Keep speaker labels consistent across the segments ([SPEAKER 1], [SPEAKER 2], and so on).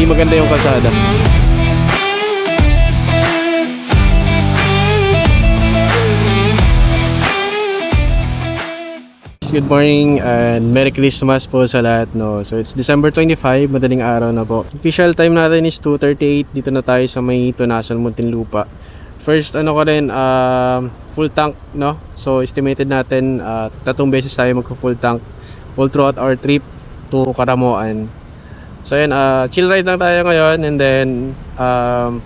[SPEAKER 1] hindi maganda yung kalsada. Good morning and Merry Christmas po sa lahat, no. So it's December 25, madaling araw na po. Official time natin is 2:38. Dito na tayo sa may Tunasan, Muntinlupa. First ano ko rin, full tank, no. So estimated natin 3 beses tayo magko-full tank all throughout our trip to Karamoan. So yan, chill ride lang tayo ngayon, and then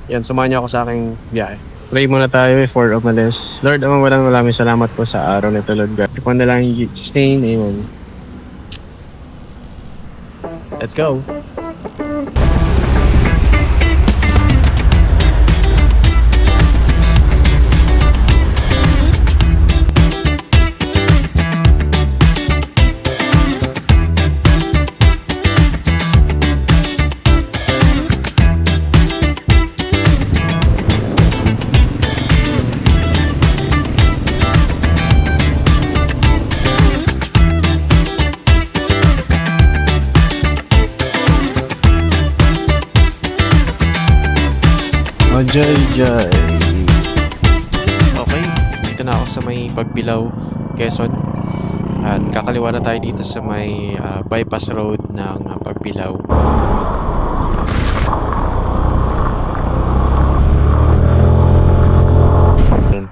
[SPEAKER 1] yan, samahan niyo ako sa aking biyahe. Pray muna tayo before umalis. Lord, maraming salamat po sa araw nito, Lord God. Ikaw na lang yung sustain. Amen. Let's go! Joy. Okay, dito na ako sa may Pagbilao, Quezon. At kakaliwa na tayo dito sa may bypass road ng Pagbilao.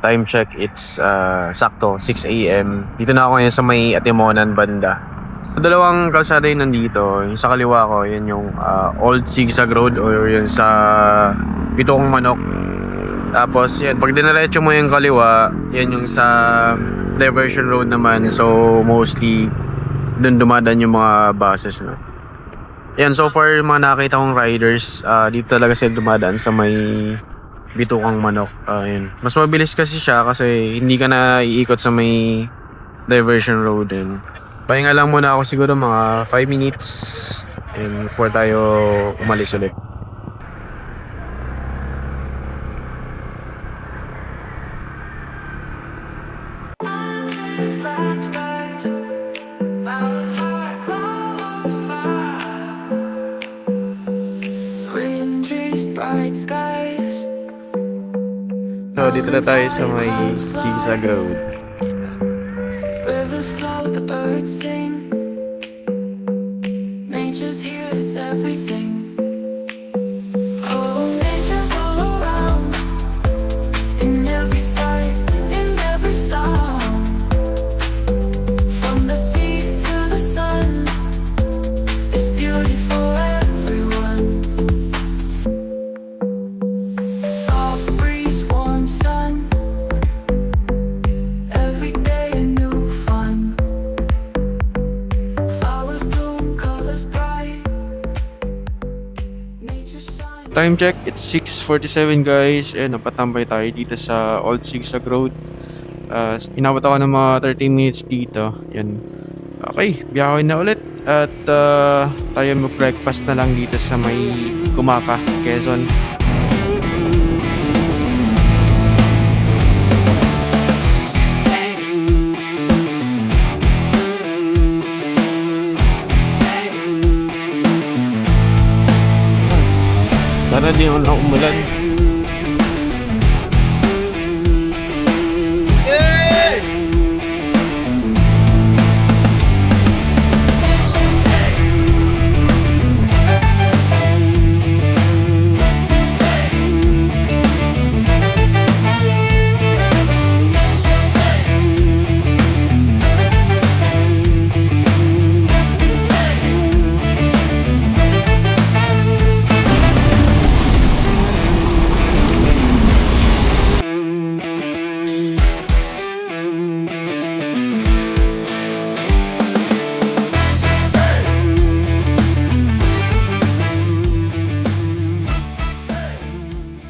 [SPEAKER 1] Time check, it's sakto 6 AM. Dito na ako ngayon sa may Atimonan banda. Sa dalawang kalsada yun nandito, yung sa kaliwa ko, yun yung Old Zigzag Road or yun sa Pitong Manok. Tapos yan, pag dinaretso mo yung kaliwa, yan yung sa Diversion Road naman. So mostly dun dumadaan yung mga buses, no. Yan, so far yung mga nakita kong riders, dito talaga sila dumadaan sa may Bitokang Manok. Yan. Mas mabilis kasi siya kasi hindi ka na iikot sa may Diversion Road din. Pahinga lang muna ako siguro mga 5 minutes and before tayo umalis ulit. So dito na tayo sa may Zigzag Road.
[SPEAKER 2] Rivers flow, the birds sing. Nature's here, it's everything. Oh, nature's all around. In every sight, in every sound. From the sea to the sun, it's beauty for everyone. Soft breeze, warm sun. Every day a new fun. Flowers bloom, colors bright. Nature shines.
[SPEAKER 1] Time check, it's 6:47 guys. And napatambay tayo dito sa Old Zigzag Road. Inabot ako ng mga 30 minutes dito. Yan. Okay, biyahe na ulit. At tayo mag-breakfast na lang dito sa may Gumaka, Quezon. Sana di ako umulan.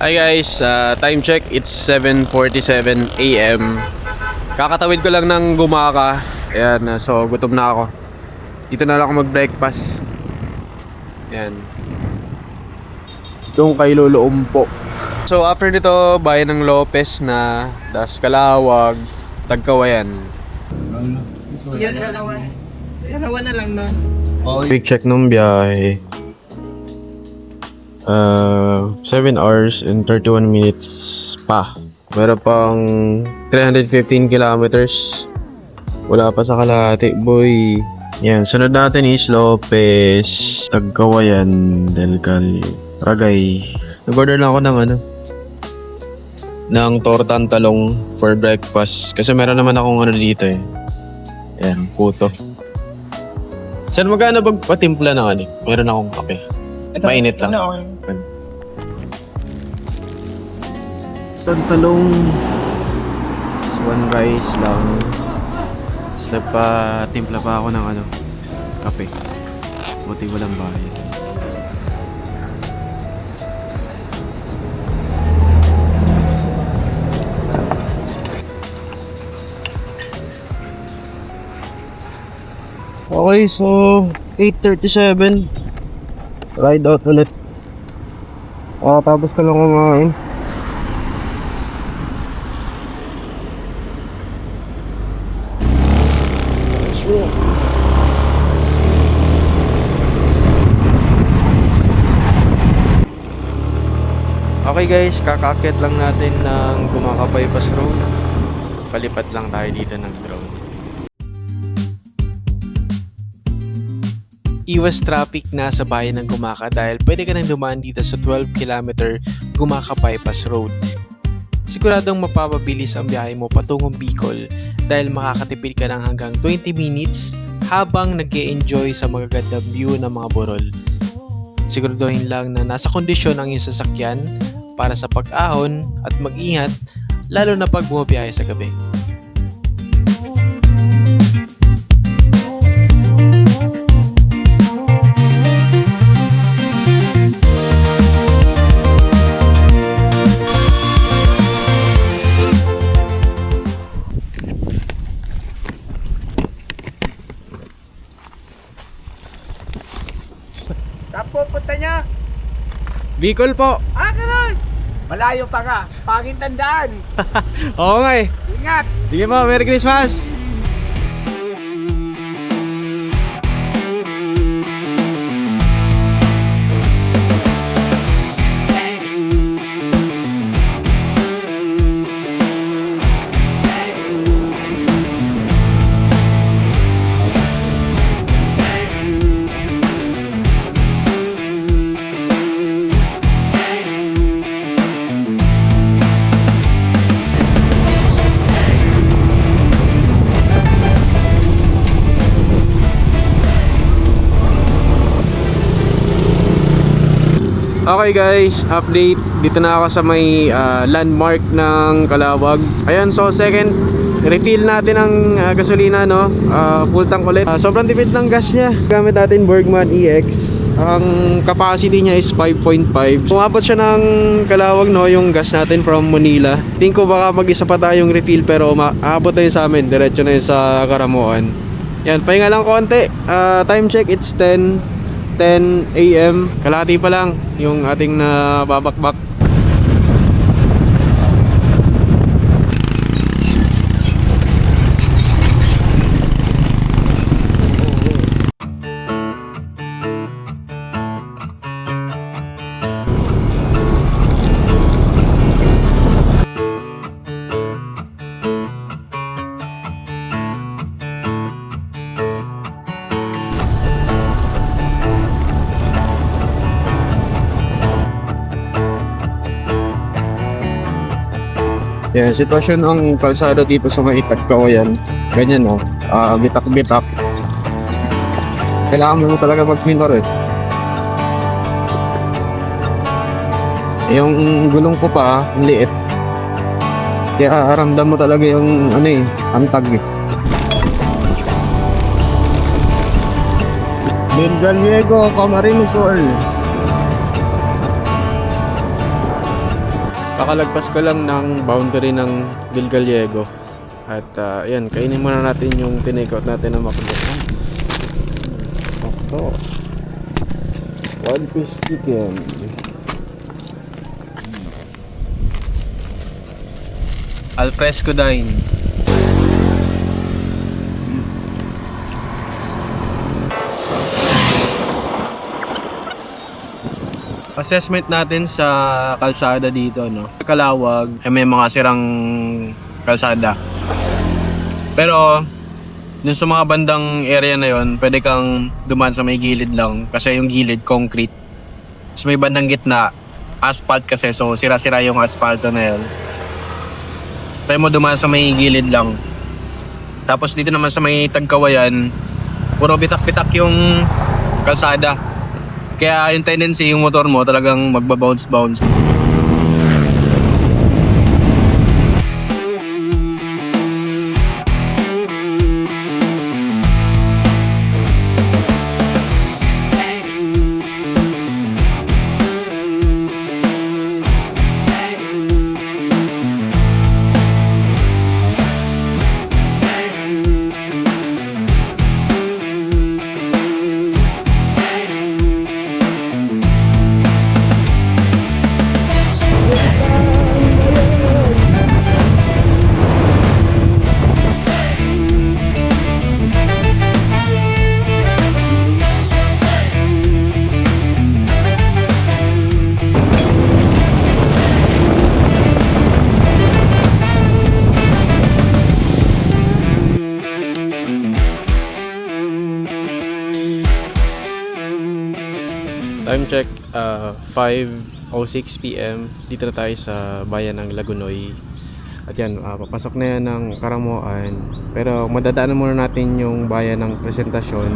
[SPEAKER 1] Hi guys, time check, it's 7:47 AM. Kakatawid ko lang ng Gumaka. Ayan, so gutom na ako. Dito na lang ako mag-breakfast. Ayan. Doon kay Lolo Umpo. So after nito, bayan ng Lopez na, das Kalawag, Tagkawayan.
[SPEAKER 3] Yan, dalawa. Dalawa na lang, no?
[SPEAKER 1] Quick check nung biyahe. 7 hours and 31 minutes pa. Meron pang 315 kilometers. Wala pa sa kalahati, boy. Yan, sunod natin is Lopez, Tagkawayan, Del Valle, Ragay. Nag-order lang ako ng tortang talong for breakfast. Kasi meron naman akong dito eh. Yan, puto. Saan magkano patimpla ng Meron akong kape. Mainit lang. Talong. This one rice lang. Tapos nagpa-timpla pa ako ng kape. Buti walang bayad. Okay, so 8:37. Ride out ulit. Tapos ka lang kumain. Okay guys, kakakit lang natin ng Gumakapay Pass Road. Palipat lang tayo dito ng drone. Iwas traffic na sa bayan ng Gumaka dahil pwede ka nang dumaan dito sa 12km Gumakapay Pass Road. Siguradong mapapabilis ang biyahe mo patungong Bicol dahil makakatipid ka ng hanggang 20 minutes habang nag-e-enjoy sa magagandang view ng mga burol. Siguraduhin lang na nasa kondisyon ang iyong sasakyan para sa pag-ahon at mag-ingat lalo na pag bumabiyahe sa gabi.
[SPEAKER 3] Saan pupunta niya?
[SPEAKER 1] Bicol po!
[SPEAKER 3] Ganun! Malayo pa ka. Paging tandaan.
[SPEAKER 1] Oo nga eh.
[SPEAKER 3] Ingat!
[SPEAKER 1] Sige po, Merry Christmas! Okay guys, update. Dito na ako sa may landmark ng Calawag. Ayun, so second refill natin ng gasolina, no? Full tank ulit. Sobrang tipid ng gas niya. Gamit natin Bergman EX. Ang capacity niya is 5.5. Umabot siya ng Calawag, no? Yung gas natin from Manila. Think ko baka mag-isa pa tayong refill pero aabot na yun sa amin. Diretso na yun sa Karamuan. Yan, pahinga lang konti. Time check, it's 10 a.m. Kalahati pa lang yung ating nababakbak. Yan, sitwasyon ng kalsada dito sa may Tagkawayan. Ganyan, no? Bitak-bitak. Kailangan mo talaga mag-minor eh. Yung gulong ko pa, liit. Kaya ramdam mo talaga yung antag eh. Del Gallego, Camarines Sur. Kakalagpas ko lang ng boundary ng Del Gallego. At yan, kainin muna natin yung tinake out natin ng McDo. McDo. One piece chicken. Al fresco dine. Assessment natin sa kalsada dito, no? Kalawag, may mga sirang kalsada. Pero dun sa mga bandang area na yon, pwede kang dumaan sa may gilid lang kasi yung gilid concrete. Sa may bandang gitna, asphalt kasi, so sira-sira yung asphalt na yun. Pwede mo dumaan sa may gilid lang. Tapos dito naman sa may Tagkawayan, puro bitak-bitak yung kalsada. Kaya yung tendency yung motor mo talagang magbabounce-bounce. Time check, 5:06 PM. Dito na tayo sa bayan ng Lagunoy. At yan, papasok na yan ng Karamuan. Pero madadaanan muna natin yung bayan ng Presentasyon.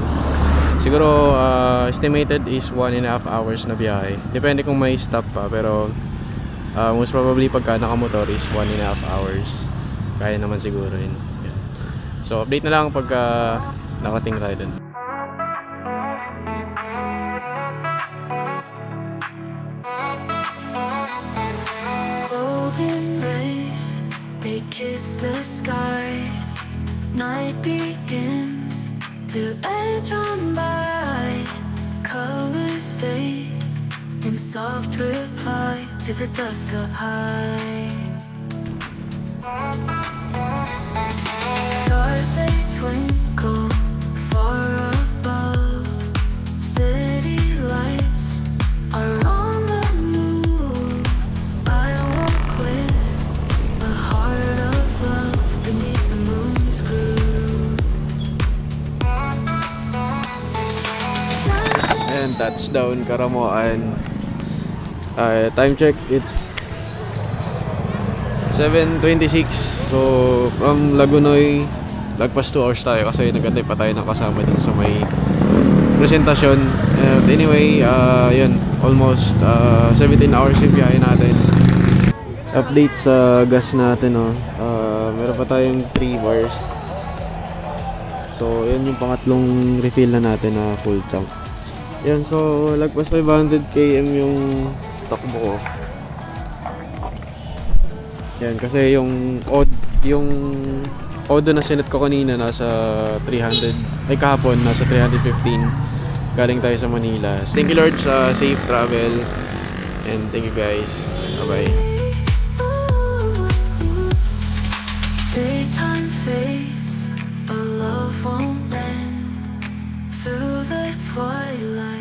[SPEAKER 1] Siguro estimated is 1.5 hours na biyahe. Depende kung may stop pa. Pero most probably pagka nakamotor is 1.5 hours. Kaya naman siguro yun. Yan. So update na lang pagka nakating tayo dun.
[SPEAKER 2] Golden rays, they kiss the sky. Night begins to edge on by. Colors fade in soft reply to the dusk of high. Stars they twinkle far above. City lights are on the move. I walk with a heart of love beneath the moon's groove.
[SPEAKER 1] And touchdown Karamuan. Time check, it's 7:26. So from Lagunoy, lagpas 2 hours tayo kasi nagantay pa tayo ng kasama din sa may Presentasyon. Anyway, yun, almost 17 hours yung biyahe natin. Update sa gas natin, no? Meron pa tayong 3 bars. So yun yung pangatlong refill na natin na full tank. Yan, so lagpas 500 km yung takbo ko. Yan, kasi yung odo na sinet ko kanina nasa 300, ay kahapon nasa 315. Galing tayo sa Manila. So, thank you Lord sa safe travel. And thank you guys. Bye bye.
[SPEAKER 2] Daytime fades, but love won't end. Through the twilight